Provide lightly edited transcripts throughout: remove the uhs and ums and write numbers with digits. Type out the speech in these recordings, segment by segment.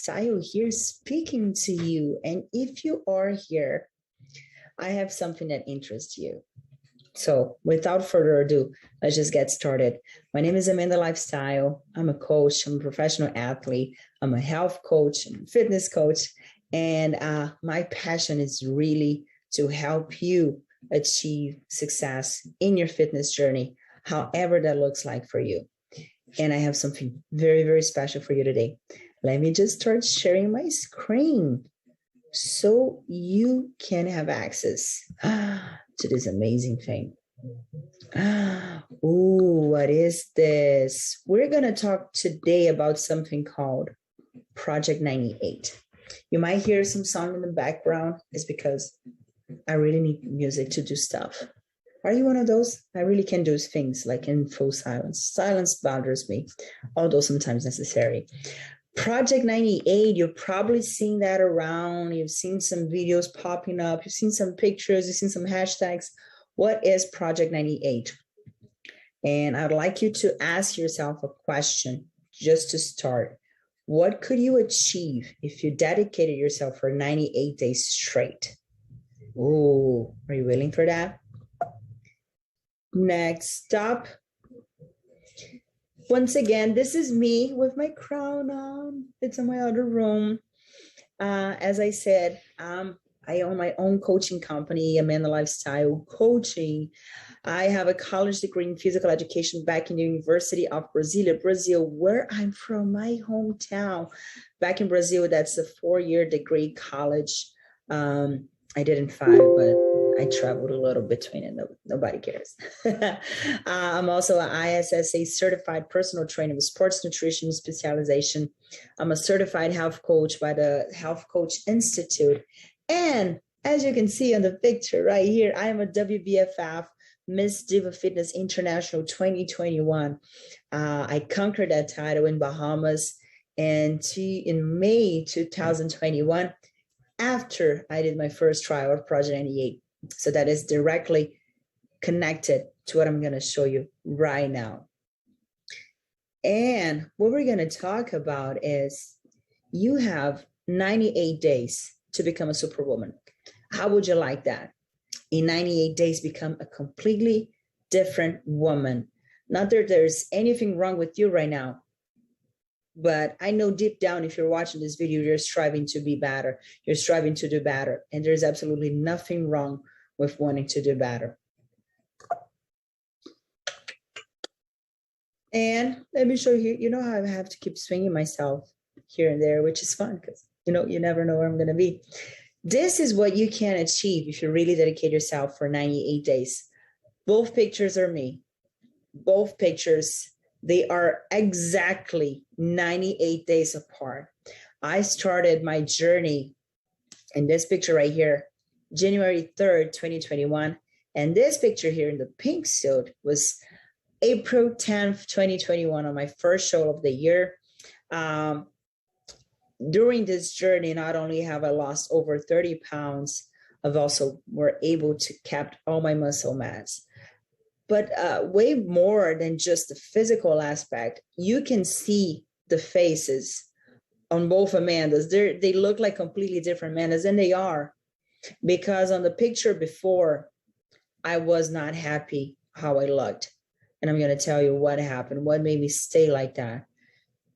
Lifestyle here speaking to you. And if you are here, I have something that interests you. So without further ado, let's just get started. My name is Amanda Lifestyle. I'm a coach. I'm a professional athlete. I'm a health coach. I'm a fitness coach. And my passion is really to help you achieve success in your fitness journey, however that looks like for you. And I have something very, very special for you today. Let me just start sharing my screen so you can have access to this amazing thing. Ooh, what is this? We're going to talk today about something called Project 98. You might hear some song in the background. It's because I really need music to do stuff. Are you one of those? I really can do things like in full silence. Silence bothers me, although sometimes necessary. Project 98, you've probably seen that around. You've seen some videos popping up. You've seen some pictures. You've seen some hashtags. What is Project 98? And I'd like you to ask yourself a question just to start. What could you achieve if you dedicated yourself for 98 days straight? Ooh, are you willing for that? Next up. Once again, this is me with my crown on. It's in my other room. As I said, I own my own coaching company, Amanda Lifestyle Coaching. I have a college degree in physical education back in the University of Brasília, Brazil, where I'm from, my hometown. Back in Brazil, that's a 4-year degree college. I did in 5, but I traveled a little between it. Nobody cares. I'm also an ISSA certified personal trainer with sports nutrition specialization. I'm a certified health coach by the Health Coach Institute. And as you can see on the picture right here, I am a WBFF Miss Diva Fitness International 2021. I conquered that title in Bahamas in May 2021 after I did my first trial of Project 98. So that is directly connected to what I'm going to show you right now. And what we're going to talk about is you have 98 days to become a superwoman. How would you like that? In 98 days, become a completely different woman. Not that there's anything wrong with you right now, but I know deep down, if you're watching this video, you're striving to be better. You're striving to do better. And there's absolutely nothing wrong with wanting to do better. And let me show you, you know how I have to keep swinging myself here and there, which is fun because, you know, you never know where I'm going to be. This is what you can achieve if you really dedicate yourself for 98 days. Both pictures are me. Both pictures, they are exactly 98 days apart. I started my journey in this picture right here, January 3rd, 2021. And this picture here in the pink suit was April 10th, 2021 on my first show of the year. During this journey, not only have I lost over 30 pounds, I've also were able to keep all my muscle mass. But way more than just the physical aspect, you can see the faces on both Amandas. They look like completely different Amandas, and they are. Because on the picture before, I was not happy how I looked. And I'm going to tell you what happened, what made me stay like that.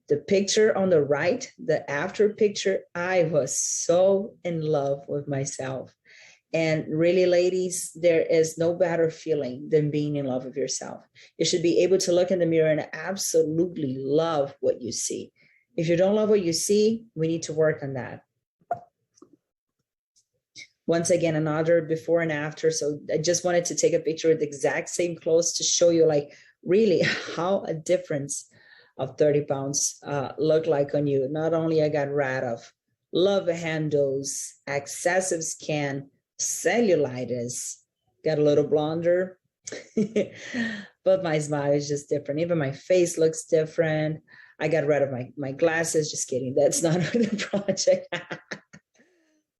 The picture on the right, the after picture, I was so in love with myself. And really, ladies, there is no better feeling than being in love with yourself. You should be able to look in the mirror and absolutely love what you see. If you don't love what you see, we need to work on that. Once again, another before and after. So I just wanted to take a picture with the exact same clothes to show you like really how a difference of 30 pounds look like on you. Not only I got rid of love handles, excessive skin, cellulitis, got a little blonder, but my smile is just different. Even my face looks different. I got rid of my glasses. Just kidding. That's not the project.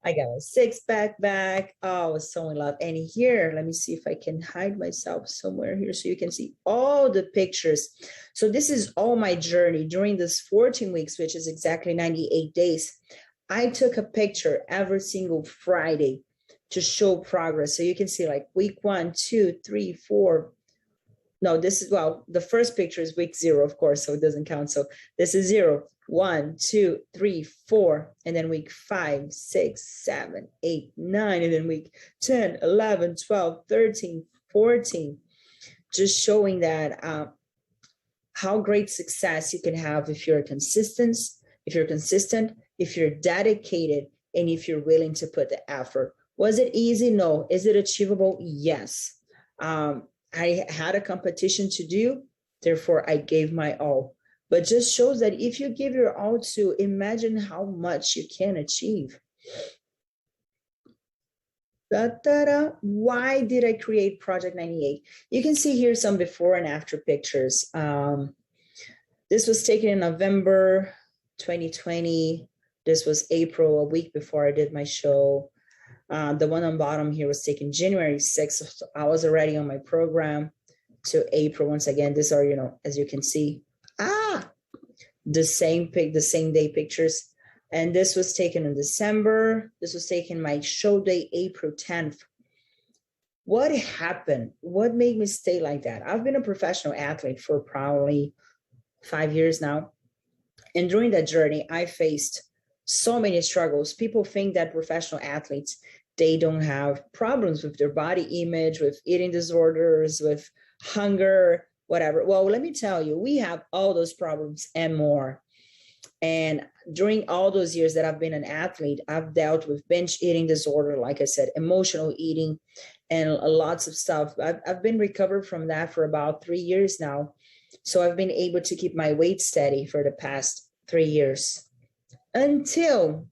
I got a six-pack back. Oh, I was so in love. And here, let me see if I can hide myself somewhere here so you can see all the pictures. So this is all my journey during this 14 weeks, which is exactly 98 days. I took a picture every single Friday to show progress. So you can see like week 1, 2, 3, 4. No, this is, well, the first picture is week 0, of course, so it doesn't count. So this is 0, 1, 2, 3, 4, and then week 5, 6, 7, 8, 9, and then week 10, 11, 12, 13, 14. Just showing that how great success you can have if you're consistent, if you're dedicated, and if you're willing to put the effort. Was it easy? No. Is it achievable? Yes. I had a competition to do, therefore I gave my all. But just shows that if you give your all to, imagine how much you can achieve. Why did I create Project 98? You can see here some before and after pictures. This was taken in November 2020. This was April, a week before I did my show. The one on bottom here was taken January 6th. So I was already on my program to April. Once again, these are, as you can see, the same day pictures. And this was taken in December. This was taken my show day, April 10th. What happened? What made me stay like that? I've been a professional athlete for probably 5 years now. And during that journey, I faced so many struggles. People think that professional athletes, they don't have problems with their body image, with eating disorders, with hunger, whatever. Well, let me tell you, we have all those problems and more. And during all those years that I've been an athlete, I've dealt with binge eating disorder, like I said, emotional eating, and lots of stuff. I've been recovered from that for about 3 years now. So I've been able to keep my weight steady for the past 3 years. Until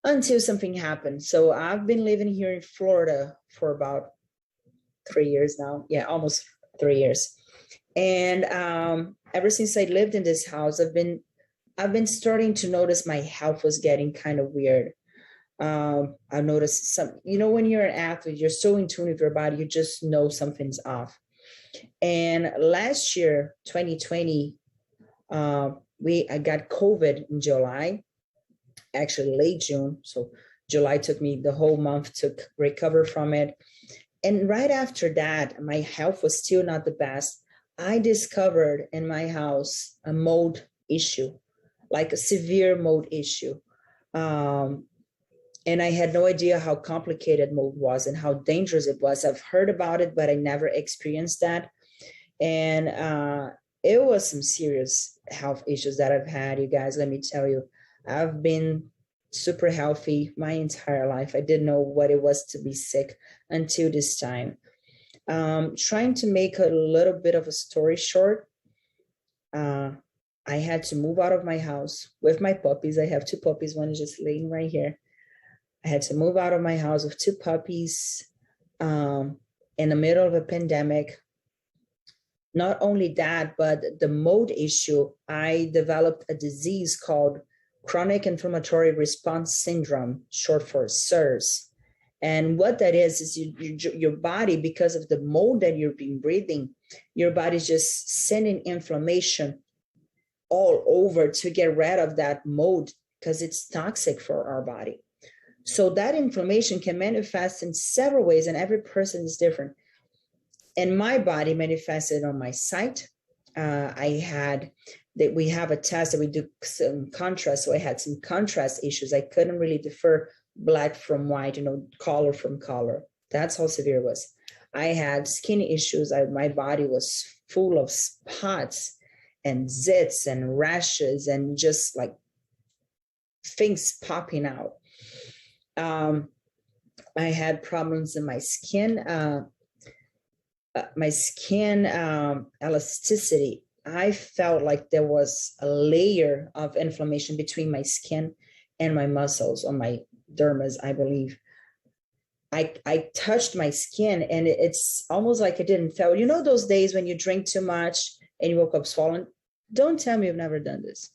something happened. So I've been living here in Florida for about 3 years now. Yeah, almost 3 years. And ever since I lived in this house, I've been starting to notice my health was getting kind of weird. I noticed when you're an athlete, you're so in tune with your body, you just know something's off. And last year, 2020, I got COVID in July, actually late June. So July took me the whole month to recover from it. And right after that, my health was still not the best. I discovered in my house a mold issue, like a severe mold issue. And I had no idea how complicated mold was and how dangerous it was. I've heard about it, but I never experienced that. And it was some serious health issues that I've had, you guys. Let me tell you, I've been super healthy my entire life. I didn't know what it was to be sick until this time. Trying to make a little bit of a story short, I had to move out of my house with my puppies. I have 2 puppies. One is just laying right here. I had to move out of my house with 2 puppies in the middle of a pandemic. Not only that, but the mold issue, I developed a disease called chronic inflammatory response syndrome, short for CIRS. And what that is your body, because of the mold that you've been breathing, your body's just sending inflammation all over to get rid of that mold because it's toxic for our body. So that inflammation can manifest in several ways, and every person is different. And my body manifested on my sight. We have a test that we do some contrast. So I had some contrast issues. I couldn't really differ black from white, color from color. That's how severe it was. I had skin issues. My body was full of spots and zits and rashes and just like things popping out. I had problems in my skin. Elasticity. I felt like there was a layer of inflammation between my skin and my muscles, on my dermis, I believe. I touched my skin and it's almost like it didn't feel. You know those days when you drink too much and you woke up swollen? Don't tell me you've never done this.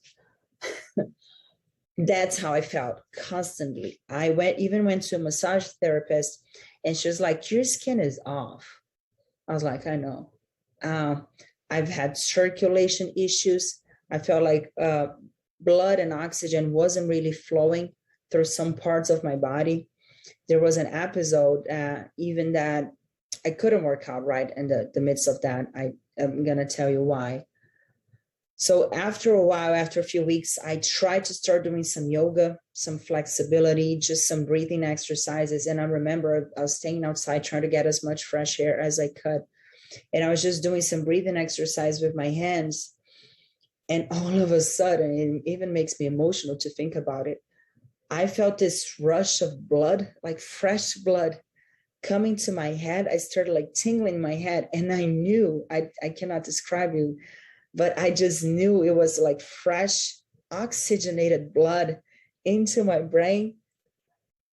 That's how I felt constantly. I went to a massage therapist, and she was like, "Your skin is off." I was like, "I know." Um, I've had circulation issues. I felt like blood and oxygen wasn't really flowing through some parts of my body. There was an episode, even that I couldn't work out right in the midst of that. I'm gonna tell you why. So after a while, after a few weeks, I tried to start doing some yoga, some flexibility, just some breathing exercises. And I remember I was staying outside trying to get as much fresh air as I could. And I was just doing some breathing exercise with my hands. And all of a sudden, it even makes me emotional to think about it. I felt this rush of blood, like fresh blood coming to my head. I started like tingling my head. And I knew, I cannot describe you, but I just knew it was like fresh, oxygenated blood into my brain.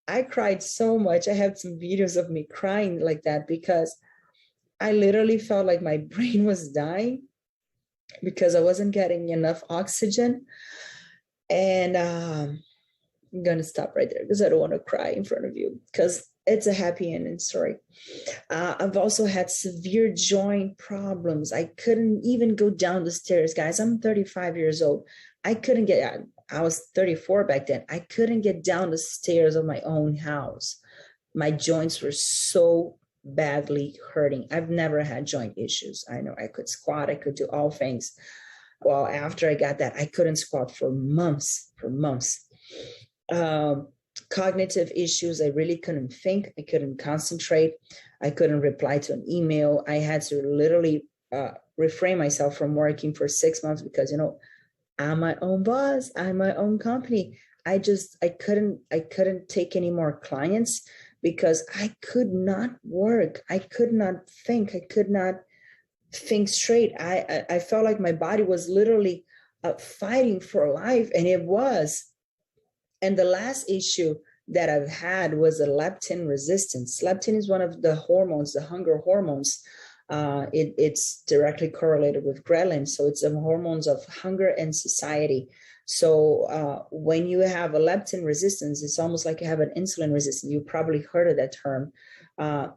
I cried so much. I have some videos of me crying like that because I literally felt like my brain was dying because I wasn't getting enough oxygen. And I'm going to stop right there because I don't want to cry in front of you because it's a happy ending story. I've also had severe joint problems. I couldn't even go down the stairs, guys. I'm 35 years old. I couldn't get, I was 34 back then. I couldn't get down the stairs of my own house. My joints were so badly hurting. I've never had joint issues. I know I could squat, I could do all things. Well, after I got that, I couldn't squat for months, cognitive issues. I really couldn't think. I couldn't concentrate. I couldn't reply to an email. I had to literally refrain myself from working for 6 months because, I'm my own boss. I'm my own company. I couldn't take any more clients because I could not work. I could not think. I could not think straight. I felt like my body was literally fighting for life, and it was. And the last issue that I've had was a leptin resistance. Leptin is one of the hormones, the hunger hormones. It's directly correlated with ghrelin. So it's the hormones of hunger and satiety. So when you have a leptin resistance, it's almost like you have an insulin resistance. You probably heard of that term.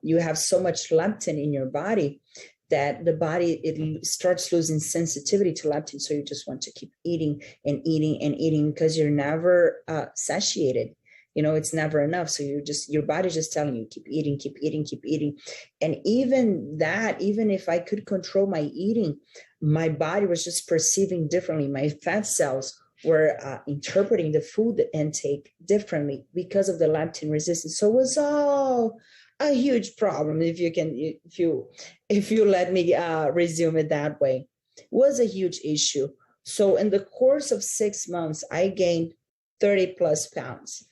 You have so much leptin in your body that the body, it starts losing sensitivity to leptin. So you just want to keep eating and eating and eating because you're never satiated. It's never enough. So your body's just telling you, keep eating, keep eating, keep eating. And even if I could control my eating, my body was just perceiving differently. My fat cells were interpreting the food intake differently because of the leptin resistance. So it was all a huge problem, if you let me resume it that way. It was a huge issue. So in the course of 6 months, I gained 30 plus pounds.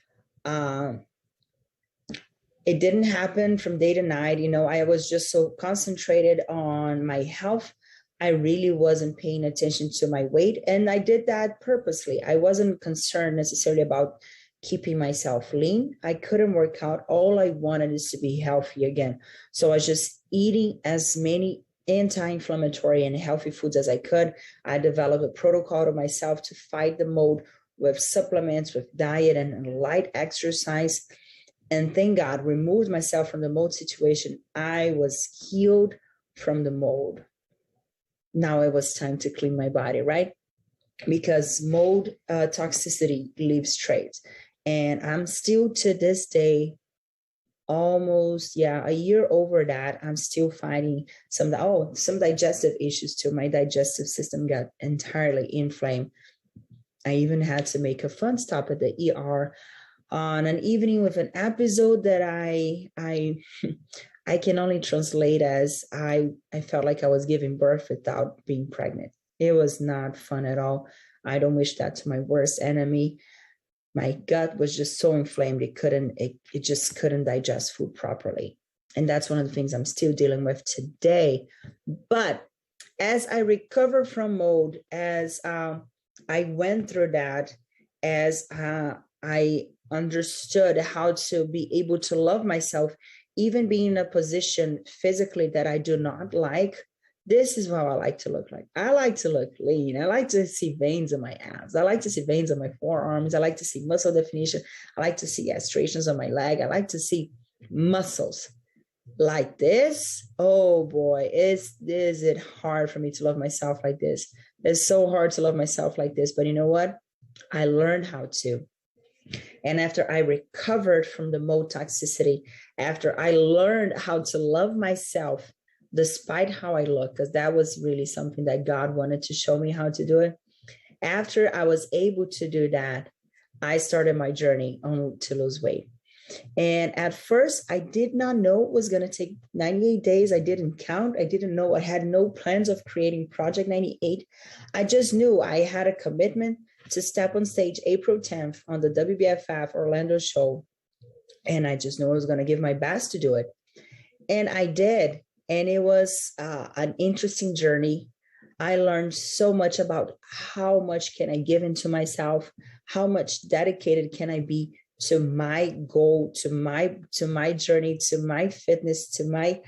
It didn't happen from day to night. I was just so concentrated on my health. I really wasn't paying attention to my weight, and I did that purposely. I wasn't concerned necessarily about keeping myself lean. I couldn't work out. All I wanted is to be healthy again. So I was just eating as many anti-inflammatory and healthy foods as I could. I developed a protocol to myself to fight the mold with supplements, with diet and light exercise. And thank God, removed myself from the mold situation. I was healed from the mold. Now it was time to clean my body, right? Because mold toxicity leaves traces. And I'm still to this day, almost, a year over that, I'm still fighting some digestive issues too. My digestive system got entirely inflamed. I even had to make a fun stop at the ER on an evening with an episode that I can only translate as I felt like I was giving birth without being pregnant. It was not fun at all. I don't wish that to my worst enemy. My gut was just so inflamed, it just couldn't digest food properly. And that's one of the things I'm still dealing with today. But as I recovered from mold, as I went through that, as I understood how to be able to love myself, even being in a position physically that I do not like, This is how I like to look like. I like to look lean. I like to see veins in my abs. I like to see veins on my forearms. I like to see muscle definition. I like to see striations on my leg. I like to see muscles like this. Oh boy, is it hard for me to love myself like this? It's so hard to love myself like this. But you know what? I learned how to. And after I recovered from the mold toxicity, after I learned how to love myself despite how I look, because that was really something that God wanted to show me how to do it. After I was able to do that, I started my journey on to lose weight. And at first, I did not know it was going to take 98 days. I didn't count. I didn't know. I had no plans of creating Project 98. I just knew I had a commitment to step on stage April 10th on the WBFF Orlando show. And I just knew I was going to give my best to do it. And I did. And it was an interesting journey. I learned so much about how much can I give into myself, how much dedicated can I be to my goal, to my journey, to my fitness, to my,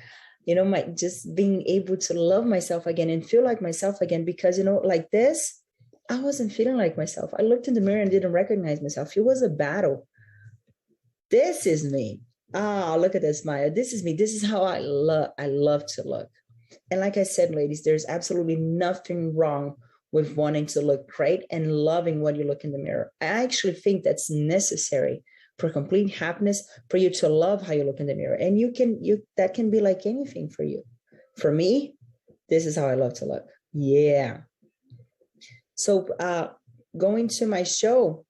my just being able to love myself again and feel like myself again. Because, like this, I wasn't feeling like myself. I looked in the mirror and didn't recognize myself. It was a battle. This is me. Oh, look at this, Maya. This is me. This is how I love to look. And like I said, ladies, there's absolutely nothing wrong with wanting to look great and loving what you look in the mirror. I actually think that's necessary for complete happiness, for you to love how you look in the mirror. And that can be like anything for you. For me, this is how I love to look. Yeah. So going to my show,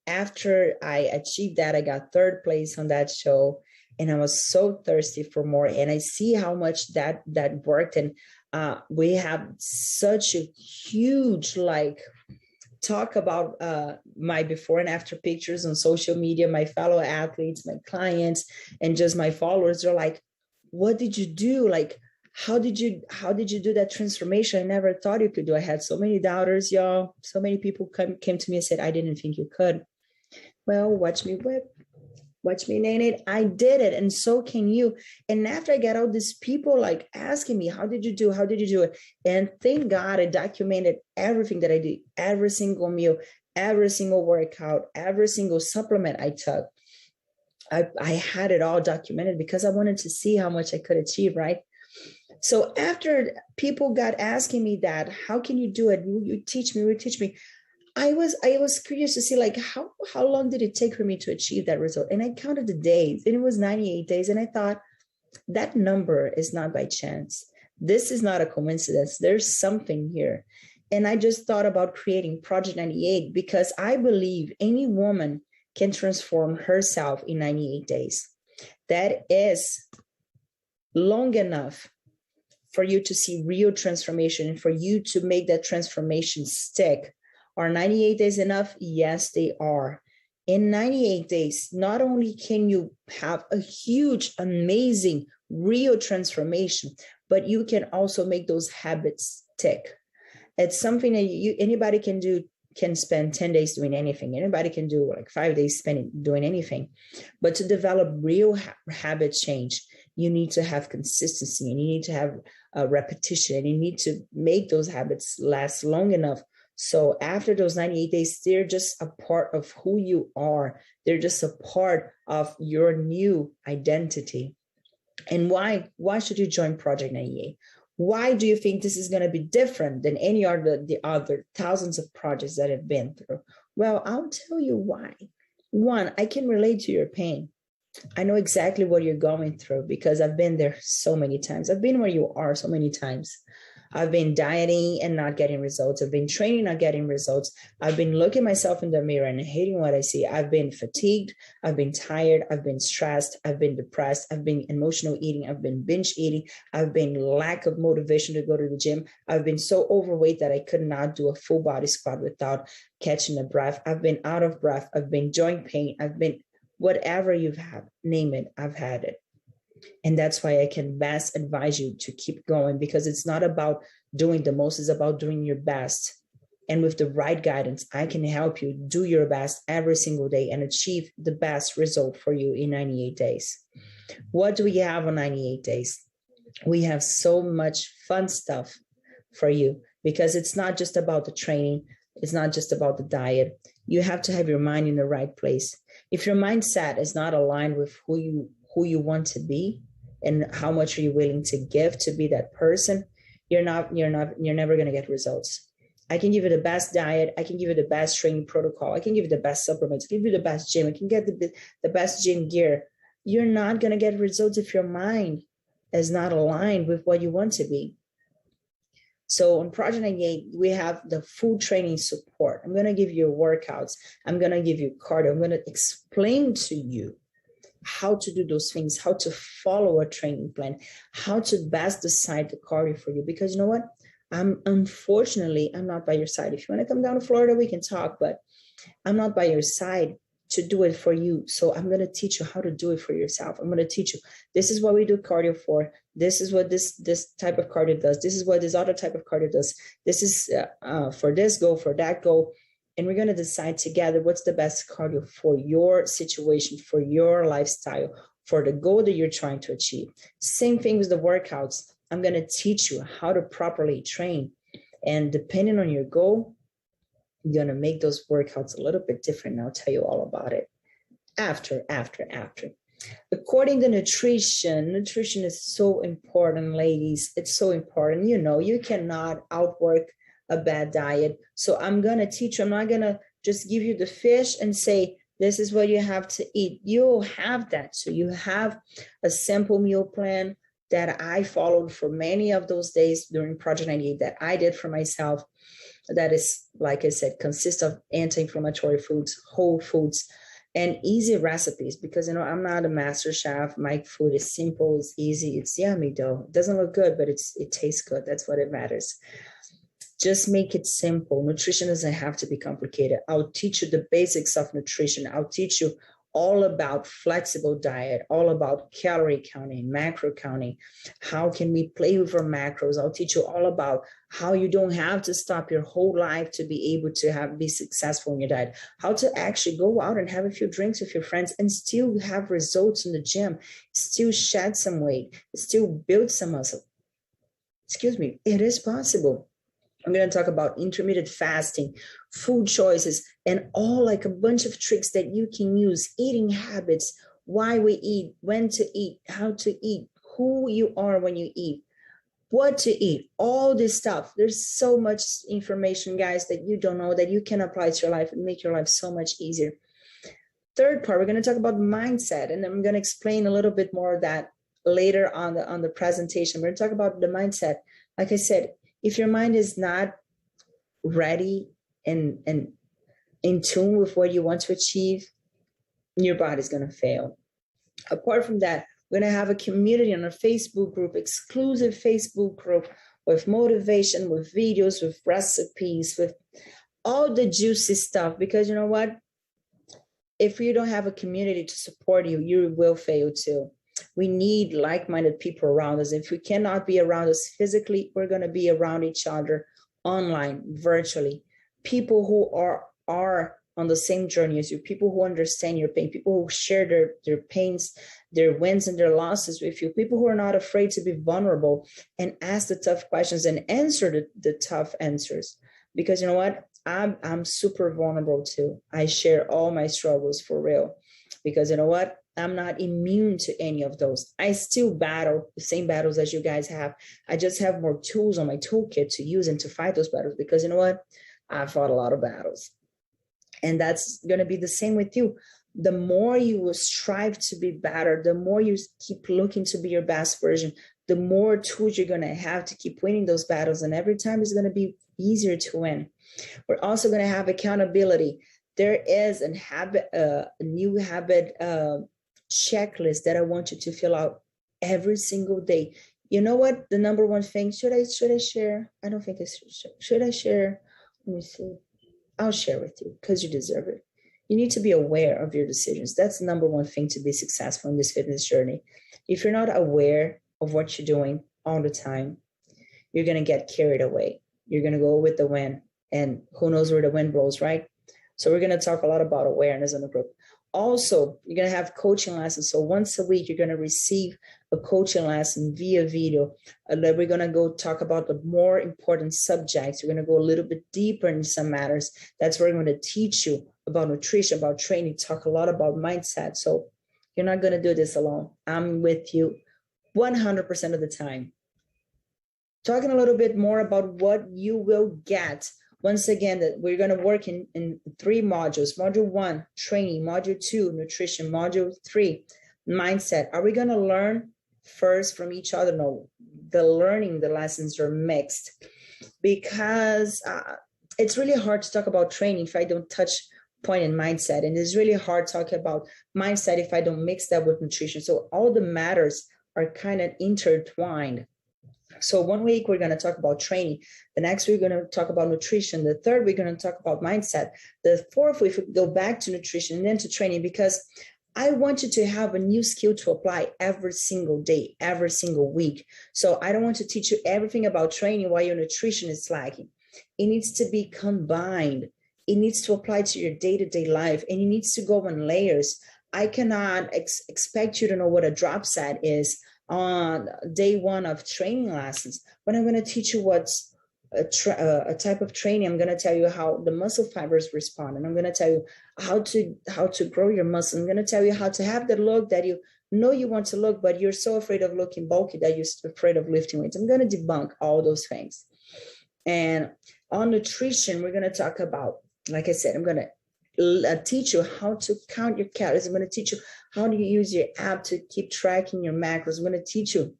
after I achieved that, I got third place on that show, and I was so thirsty for more. And I see how much that worked. And we have such a huge talk about my before and after pictures on social media. My fellow athletes, my clients, and just my followers are like, what did you do? How did you do that transformation? I never thought you could do. I had so many doubters, y'all. So many people came to me and said, I didn't think you could. Well, watch me whip. Watch me name it. I did it. And so can you. And after I got all these people asking me, how did you do? How did you do it? And thank God I documented everything that I did, every single meal, every single workout, every single supplement I took. I had it all documented because I wanted to see how much I could achieve, right? So after people got asking me that, how can you do it? You teach me. I was curious to see how long did it take for me to achieve that result? And I counted the days, and it was 98 days. And I thought, that number is not by chance. This is not a coincidence. There's something here. And I just thought about creating Project 98 because I believe any woman can transform herself in 98 days. That is long enough for you to see real transformation and for you to make that transformation stick. Are 98 days enough? Yes, they are. In 98 days, not only can you have a huge, amazing, real transformation, but you can also make those habits stick. It's something that anybody can do, can spend 10 days doing anything. Anybody can do 5 days doing anything. But to develop real habit change, you need to have consistency, and you need to have a repetition, and you need to make those habits last long enough. So after those 98 days, they're just a part of who you are. They're just a part of your new identity. And why should you join Project 98? Why do you think this is going to be different than any the other thousands of projects that I've been through? Well, I'll tell you why. One, I can relate to your pain. I know exactly what you're going through because I've been there so many times. I've been where you are so many times. I've been dieting and not getting results. I've been training, not getting results. I've been looking myself in the mirror and hating what I see. I've been fatigued. I've been tired. I've been stressed. I've been depressed. I've been emotional eating. I've been binge eating. I've been lack of motivation to go to the gym. I've been so overweight that I could not do a full body squat without catching a breath. I've been out of breath. I've been joint pain. I've been whatever you've had, name it, I've had it. And that's why I can best advise you to keep going, because it's not about doing the most, it's about doing your best. And with the right guidance, I can help you do your best every single day and achieve the best result for you in 98 days. What do we have on 98 days? We have so much fun stuff for you, because it's not just about the training. It's not just about the diet. You have to have your mind in the right place. If your mindset is not aligned with who you want to be and how much are you willing to give to be that person, you're never going to get results. I can give you the best diet. I can give you the best training protocol. I can give you the best supplements. I can give you the best gym. I can get the best gym gear. You're not going to get results if your mind is not aligned with what you want to be. So on Project 98, we have the full training support. I'm going to give you workouts. I'm going to give you cardio. I'm going to explain to you how to do those things, how to follow a training plan, how to best decide the cardio for you. Because you know what? Unfortunately, I'm not by your side. If you want to come down to Florida, we can talk, but I'm not by your side to do it for you. So I'm going to teach you how to do it for yourself. I'm going to teach you, this is what we do cardio for. This is what this type of cardio does. This is what this other type of cardio does. This is for this goal, for that goal. And we're going to decide together what's the best cardio for your situation, for your lifestyle, for the goal that you're trying to achieve. Same thing with the workouts. I'm going to teach you how to properly train. And depending on your goal, you're going to make those workouts a little bit different. And I'll tell you all about it after. According to nutrition is so important, ladies. It's so important. You know, you cannot outwork a bad diet. So I'm going to teach you. I'm not going to just give you the fish and say, this is what you have to eat. You'll have that. So you have a simple meal plan that I followed for many of those days during Project 98 that I did for myself. That is, like I said, consists of anti-inflammatory foods, whole foods, and easy recipes. Because, you know, I'm not a master chef. My food is simple, it's easy, it's yummy though. It doesn't look good, but it tastes good. That's what it matters. Just make it simple. Nutrition doesn't have to be complicated. I'll teach you the basics of nutrition. I'll teach you all about flexible diet, all about calorie counting, macro counting. How can we play with our macros? I'll teach you all about how you don't have to stop your whole life to be able to be successful in your diet. How to actually go out and have a few drinks with your friends and still have results in the gym, still shed some weight, still build some muscle. Excuse me, it is possible. I'm going to talk about intermittent fasting, food choices, and all like a bunch of tricks that you can use, eating habits, why we eat, when to eat, how to eat, who you are when you eat, what to eat, all this stuff. There's so much information, guys, that you don't know that you can apply to your life and make your life so much easier. Third part, we're going to talk about mindset, and I'm going to explain a little bit more of that later on the presentation. We're going to talk about the mindset. Like I said, if your mind is not ready and in tune with what you want to achieve, your body's going to fail. Apart from that, we're going to have a community on our Facebook group, exclusive Facebook group with motivation, with videos, with recipes, with all the juicy stuff. Because you know what? If you don't have a community to support you, you will fail too. We need like-minded people around us. If we cannot be around us physically, we're going to be around each other online, virtually. People who are on the same journey as you, people who understand your pain, people who share their pains, their wins and their losses with you, people who are not afraid to be vulnerable and ask the tough questions and answer the tough answers. Because you know what? I'm super vulnerable too. I share all my struggles for real. Because you know what? I'm not immune to any of those. I still battle the same battles as you guys have. I just have more tools on my toolkit to use and to fight those battles. Because you know what? I fought a lot of battles. And that's going to be the same with you. The more you will strive to be better, the more you keep looking to be your best version, the more tools you're going to have to keep winning those battles. And every time it's going to be easier to win. We're also going to have accountability. There is a new habit checklist that I want you to fill out every single day. You know what? The number one thing, should I share? I don't think I should I share? Let me see. I'll share with you because you deserve it. You need to be aware of your decisions. That's the number one thing to be successful in this fitness journey. If you're not aware of what you're doing all the time, you're going to get carried away. You're going to go with the wind, and who knows where the wind blows, right? So we're going to talk a lot about awareness in the group. Also, you're going to have coaching lessons. So once a week, you're going to receive a coaching lesson via video. We're going to go talk about the more important subjects. We're going to go a little bit deeper in some matters. That's where I'm going to teach you about nutrition, about training, talk a lot about mindset. So you're not going to do this alone. I'm with you 100% of the time. Talking a little bit more about what you will get. Once again, that we're going to work in 3 modules. Module 1, training. Module 2, nutrition. Module 3, mindset. Are we going to learn first from each other? No, the lessons are mixed, because it's really hard to talk about training if I don't touch point in mindset. And it's really hard talking about mindset if I don't mix that with nutrition. So all the matters are kind of intertwined. So 1 week, we're going to talk about training. The next week, we're going to talk about nutrition. The third, we're going to talk about mindset. The fourth week, we go back to nutrition and then to training, because I want you to have a new skill to apply every single day, every single week. So I don't want to teach you everything about training while your nutrition is lacking. It needs to be combined. It needs to apply to your day-to-day life, and it needs to go in layers. I cannot expect you to know what a drop set is on day 1 of training lessons, but I'm going to teach you what's a type of training. I'm going to tell you how the muscle fibers respond, and I'm going to tell you how to grow your muscle. I'm going to tell you how to have the look that you know you want to look, but you're so afraid of looking bulky that you're afraid of lifting weights. I'm going to debunk all those things. And on nutrition, we're going to talk about, like I said, I'm going to teach you how to count your calories. I'm going to teach you how do you use your app to keep tracking your macros. I'm going to teach you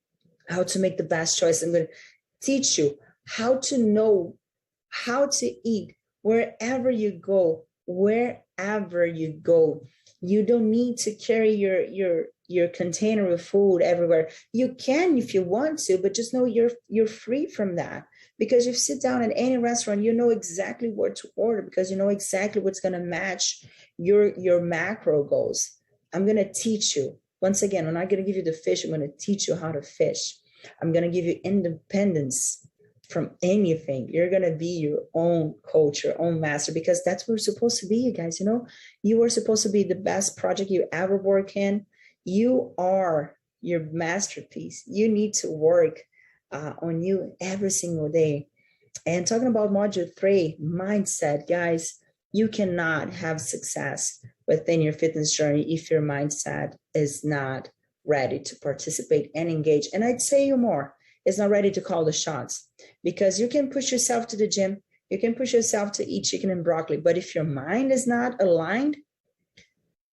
how to make the best choice. I'm going to teach you how to know how to eat wherever you go. Wherever you go, you don't need to carry your container of food everywhere. You can if you want to, but just know you're free from that. Because if you sit down at any restaurant, you know exactly what to order, because you know exactly what's going to match your macro goals. I'm going to teach you. Once again, I'm not going to give you the fish. I'm going to teach you how to fish. I'm going to give you independence from anything. You're going to be your own coach, your own master, because that's what we're supposed to be, you guys. You know, you are supposed to be the best project you ever work in. You are your masterpiece. You need to work on you every single day. And talking about module 3, mindset, guys, you cannot have success within your fitness journey if your mindset is not ready to participate and engage. And I'd say you more, is not ready to call the shots, because you can push yourself to the gym. You can push yourself to eat chicken and broccoli. But if your mind is not aligned,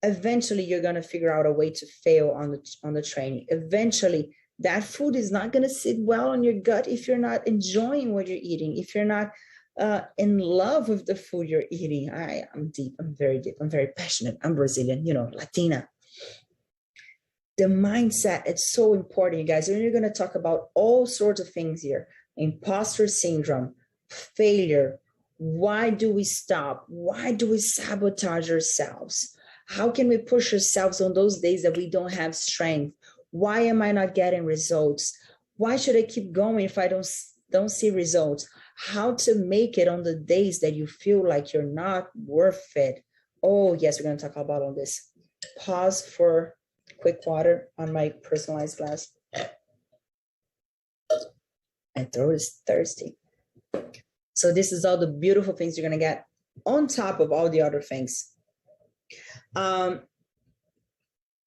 eventually you're going to figure out a way to fail on the training. Eventually, that food is not going to sit well on your gut if you're not enjoying what you're eating, if you're not in love with the food you're eating. I'm deep. I'm very deep. I'm very passionate. I'm Brazilian, Latina. The mindset, it's so important, you guys. And you're going to talk about all sorts of things here. Imposter syndrome, failure. Why do we stop? Why do we sabotage ourselves? How can we push ourselves on those days that we don't have strength? Why am I not getting results? Why should I keep going if I don't see results? How to make it on the days that you feel like you're not worth it. Oh, yes, we're going to talk about all this. Pause for quick water on my personalized glass. My throat is thirsty. So this is all the beautiful things you're going to get on top of all the other things.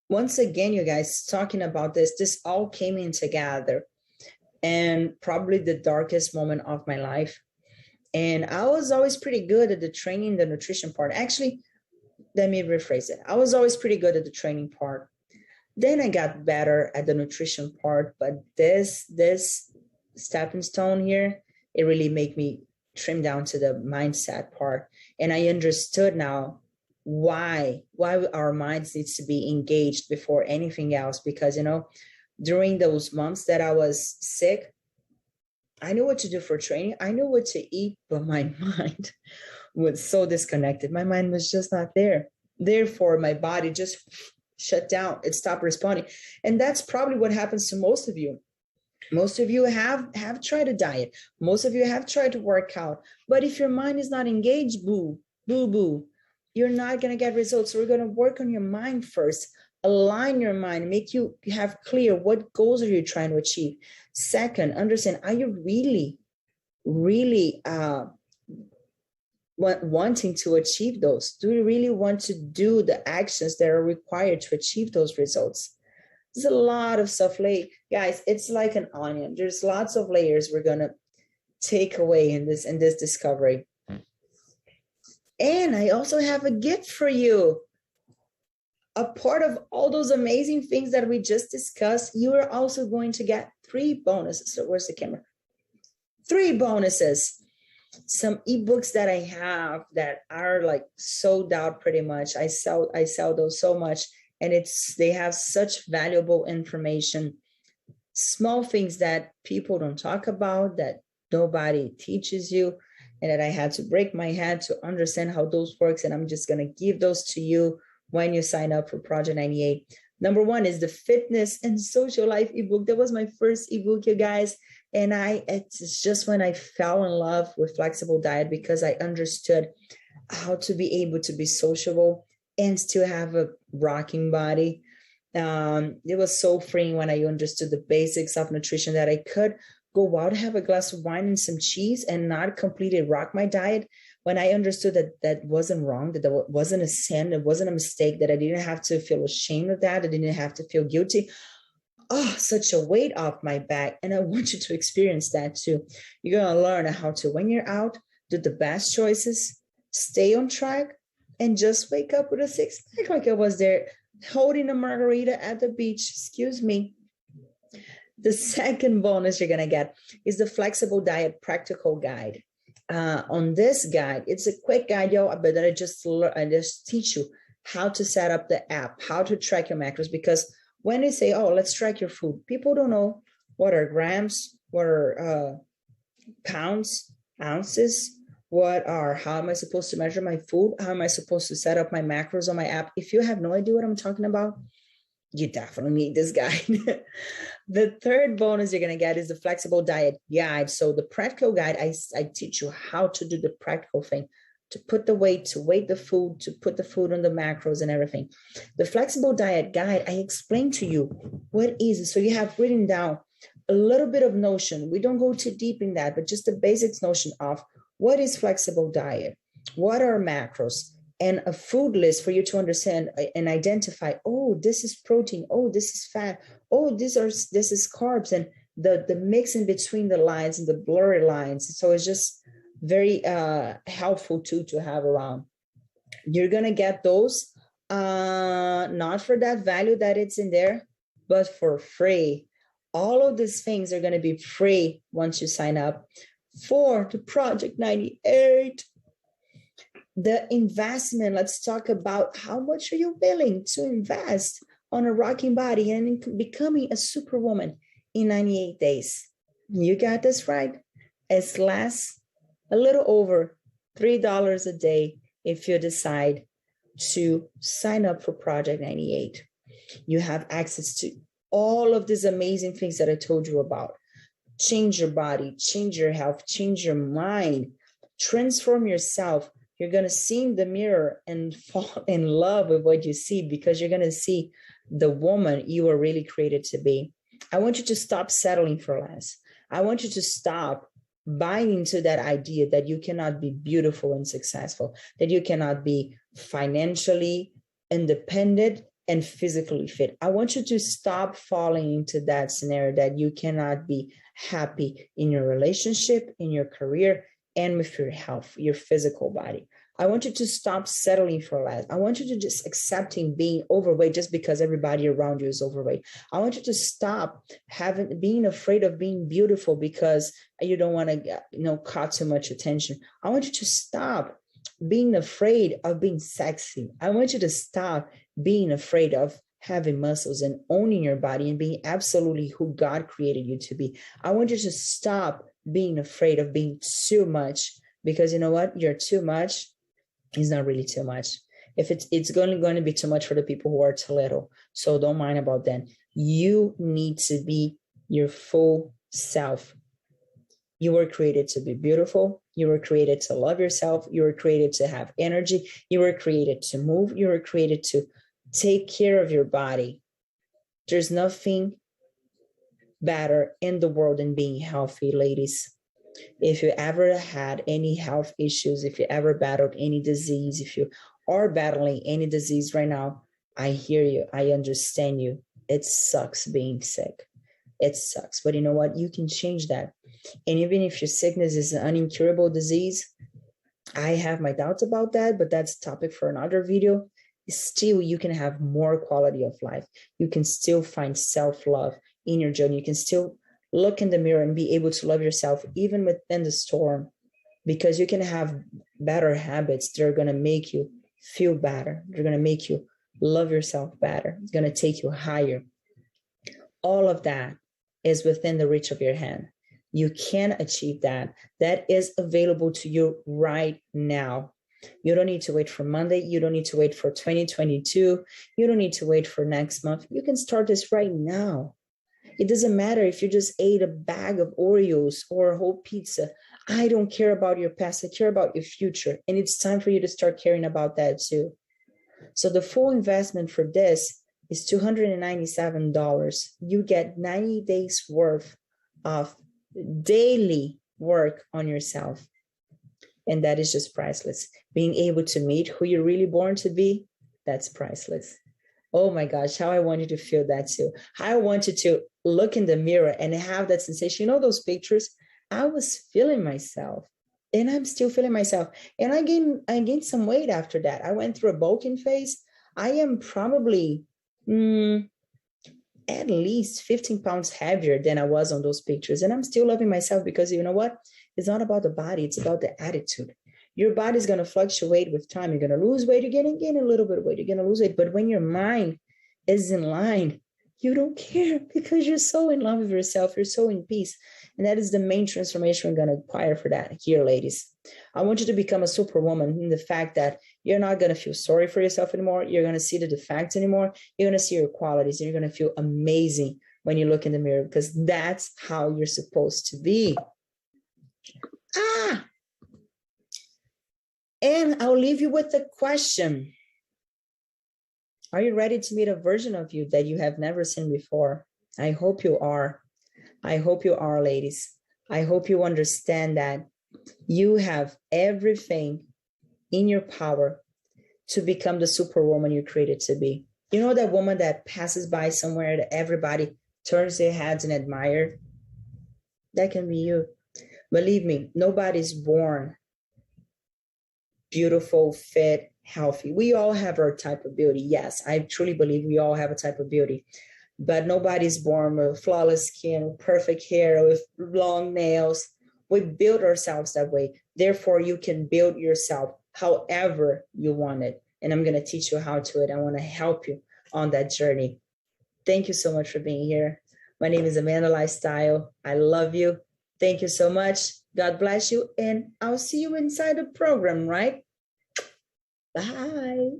Once again, you guys, talking about this all came in together, and probably the darkest moment of my life. And I was always pretty good at the training, the nutrition part. Actually, let me rephrase it. I was always pretty good at the training part. Then I got better at the nutrition part, but this stepping stone here, it really made me trim down to the mindset part. And I understood now why our minds needs to be engaged before anything else. Because, during those months that I was sick, I knew what to do for training. I knew what to eat, but my mind was so disconnected. My mind was just not there. Therefore, my body just shut down. It stopped responding. And that's probably what happens to most of you. Most of you have tried a diet. Most of you have tried to work out. But if your mind is not engaged, boo, you're not going to get results. So we're going to work on your mind first, align your mind, make you have clear what goals are you trying to achieve. Second, understand, are you really wanting to achieve those? Do you really want to do the actions that are required to achieve those results? There's a lot of stuff, guys. It's like an onion. There's lots of layers we're gonna take away in this discovery. And I also have a gift for you. A part of all those amazing things that we just discussed, you are also going to get 3 bonuses. So where's the camera? 3 bonuses. Some ebooks that I have that are like sold out pretty much. I sell those so much, and they have such valuable information, small things that people don't talk about, that nobody teaches you, and that I had to break my head to understand how those works. And I'm just going to give those to you when you sign up for Project 98. Number 1 is the Fitness and Social Life ebook. That was my first ebook, you guys. And it's just when I fell in love with flexible diet, because I understood how to be able to be sociable and still have a rocking body. It was so freeing when I understood the basics of nutrition, that I could go out, have a glass of wine and some cheese and not completely rock my diet. When I understood that wasn't wrong, that wasn't a sin, it wasn't a mistake, that I didn't have to feel ashamed of that, I didn't have to feel guilty. Oh, such a weight off my back. And I want you to experience that too. You're going to learn how to, when you're out, do the best choices, stay on track, and just wake up with a 6-pack like I was there holding a margarita at the beach. Excuse me. The second bonus you're going to get is the Flexible Diet Practical Guide. On this guide, it's a quick guide, but I just teach you how to set up the app, how to track your macros, because when they say, oh, let's track your food, people don't know what are grams, what are pounds, ounces, how am I supposed to measure my food? How am I supposed to set up my macros on my app? If you have no idea what I'm talking about, you definitely need this guide. The third bonus you're going to get is the Flexible Diet Guide. So the practical guide, I teach you how to do the practical thing, to put the weight, to weight the food, to put the food on the macros and everything. The Flexible Diet Guide, I explain to you what is it. So you have written down a little bit of notion. We don't go too deep in that, but just the basics notion of what is flexible diet, what are macros, and a food list for you to understand and identify, oh, this is protein, oh, this is fat, oh, this is carbs, and the mix in between the lines and the blurry lines. So it's just very helpful too to have around. You're gonna get those not for that value that it's in there, but for free. All of these things are gonna be free once you sign up for the Project 98. The investment, let's talk about how much are you willing to invest on a rocking body and in becoming a superwoman in 98 days. You got this right. It's less, a little over $3 a day if you decide to sign up for Project 98. You have access to all of these amazing things that I told you about. Change your body, change your health, change your mind, transform yourself. You're going to see in the mirror and fall in love with what you see, because you're going to see the woman you are really created to be. I want you to stop settling for less. I want you to stop buying into that idea that you cannot be beautiful and successful, that you cannot be financially independent and physically fit. I want you to stop falling into that scenario that you cannot be happy in your relationship, in your career, and with your health, your physical body. I want you to stop settling for less. I want you to just accepting being overweight just because everybody around you is overweight. I want you to stop being afraid of being beautiful because you don't want to, caught too much attention. I want you to stop being afraid of being sexy. I want you to stop being afraid of having muscles and owning your body and being absolutely who God created you to be. I want you to stop being afraid of being too much, because you know what? You're too much is not really too much. If it's going to be too much for the people who are too little. So don't mind about that. You need to be your full self. You were created to be beautiful. You were created to love yourself. You were created to have energy. You were created to move. You were created to take care of your body. There's nothing better in the world than being healthy, ladies. If you ever had any health issues, if you ever battled any disease, if you are battling any disease right now, I hear you. I understand you. It sucks being sick. It sucks. But you know what? You can change that. And even if your sickness is an incurable disease, I have my doubts about that, but that's a topic for another video. Still, you can have more quality of life. You can still find self-love in your journey. You can still look in the mirror and be able to love yourself even within the storm, because you can have better habits that are going to make you feel better. They're going to make you love yourself better. It's going to take you higher. All of that is within the reach of your hand. You can achieve that. That is available to you right now. You don't need to wait for Monday. You don't need to wait for 2022. You don't need to wait for next month. You can start this right now. It doesn't matter if you just ate a bag of Oreos or a whole pizza. I don't care about your past. I care about your future. And it's time for you to start caring about that too. So the full investment for this is $297. You get 90 days worth of daily work on yourself. And that is just priceless. Being able to meet who you're really born to be, that's priceless. Oh my gosh, how I want you to feel that too. How I want you to look in the mirror and have that sensation. You know those pictures? I was feeling myself, and I'm still feeling myself. And I gained some weight after that. I went through a bulking phase. I am probably at least 15 pounds heavier than I was on those pictures. And I'm still loving myself, because you know what? It's not about the body. It's about the attitude. Your body's going to fluctuate with time. You're going to lose weight. You're going to gain a little bit of weight. You're going to lose weight. But when your mind is in line, you don't care, because you're so in love with yourself. You're so in peace. And that is the main transformation we're going to acquire for that here, ladies. I want you to become a superwoman in the fact that you're not going to feel sorry for yourself anymore. You're going to see the defects anymore. You're going to see your qualities, and you're going to feel amazing when you look in the mirror, because that's how you're supposed to be. And I'll leave you with a question. Are you ready to meet a version of you that you have never seen before? I hope you are. I hope you are, ladies. I hope you understand that you have everything in your power to become the superwoman you're created to be. You know that woman that passes by somewhere that everybody turns their heads and admire? That can be you. Believe me, nobody's born beautiful, fit, healthy. We all have our type of beauty. Yes, I truly believe we all have a type of beauty. But nobody's born with flawless skin, with perfect hair, with long nails. We build ourselves that way. Therefore, you can build yourself however you want it. And I'm going to teach you how to it. I want to help you on that journey. Thank you so much for being here. My name is Amanda Lifestyle. I love you. Thank you so much. God bless you. And I'll see you inside the program, right? Bye.